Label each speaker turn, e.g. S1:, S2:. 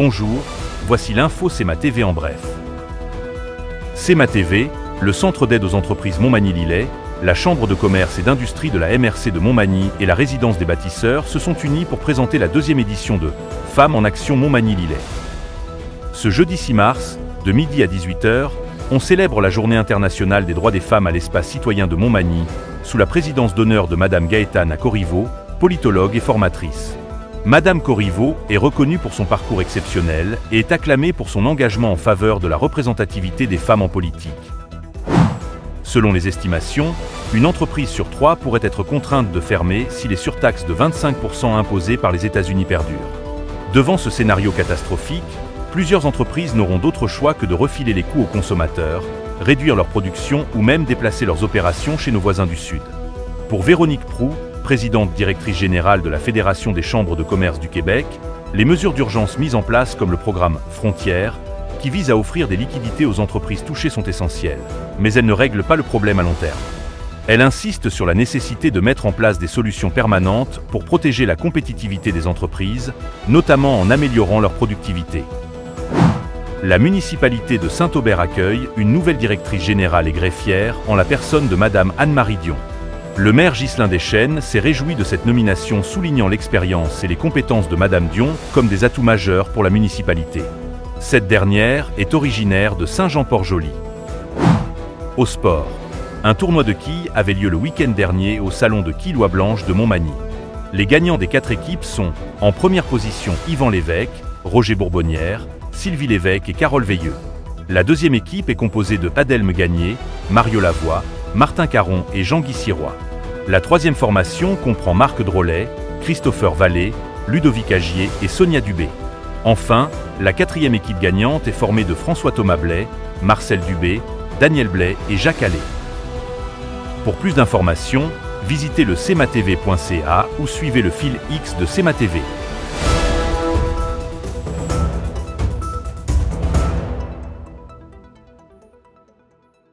S1: Bonjour, voici l'info CEMA TV en bref. CEMA TV, le centre d'aide aux entreprises Montmagny-Lillet, la Chambre de commerce et d'industrie de la MRC de Montmagny et la résidence des bâtisseurs se sont unis pour présenter la deuxième édition de Femmes en action Montmagny-Lillet. Ce jeudi 6 mars, de midi à 18h, on célèbre la Journée internationale des droits des femmes à l'espace citoyen de Montmagny, sous la présidence d'honneur de Madame Gaëtane Corriveau, politologue et formatrice. Madame Corriveau est reconnue pour son parcours exceptionnel et est acclamée pour son engagement en faveur de la représentativité des femmes en politique. Selon les estimations, une entreprise sur 3 pourrait être contrainte de fermer si les surtaxes de 25% imposées par les États-Unis perdurent. Devant ce scénario catastrophique, plusieurs entreprises n'auront d'autre choix que de refiler les coûts aux consommateurs, réduire leur production ou même déplacer leurs opérations chez nos voisins du Sud. Pour Véronique Proux, présidente directrice générale de la Fédération des chambres de commerce du Québec, les mesures d'urgence mises en place comme le programme Frontières, qui vise à offrir des liquidités aux entreprises touchées sont essentielles, mais elles ne règlent pas le problème à long terme. Elle insiste sur la nécessité de mettre en place des solutions permanentes pour protéger la compétitivité des entreprises, notamment en améliorant leur productivité. La municipalité de Saint-Aubert accueille une nouvelle directrice générale et greffière en la personne de Madame Anne-Marie Dion. Le maire Ghislain Deschênes s'est réjoui de cette nomination, soulignant l'expérience et les compétences de Madame Dion comme des atouts majeurs pour la municipalité. Cette dernière est originaire de Saint-Jean-Port-Joli. Au sport, un tournoi de quilles avait lieu le week-end dernier au salon de quilles Blanche de Montmagny. Les gagnants des 4 équipes sont, en première position, Yvan Lévesque, Roger Bourbonnière, Sylvie Lévesque et Carole Veilleux. La deuxième équipe est composée de Adelme Gagné, Mario Lavoie, Martin Caron et Jean-Guy Sirois. La troisième formation comprend Marc Drolet, Christopher Vallée, Ludovic Agier et Sonia Dubé. Enfin, la quatrième équipe gagnante est formée de François-Thomas Blais, Marcel Dubé, Daniel Blais et Jacques Allais. Pour plus d'informations, visitez le cematv.ca ou suivez le fil X de CEMA TV.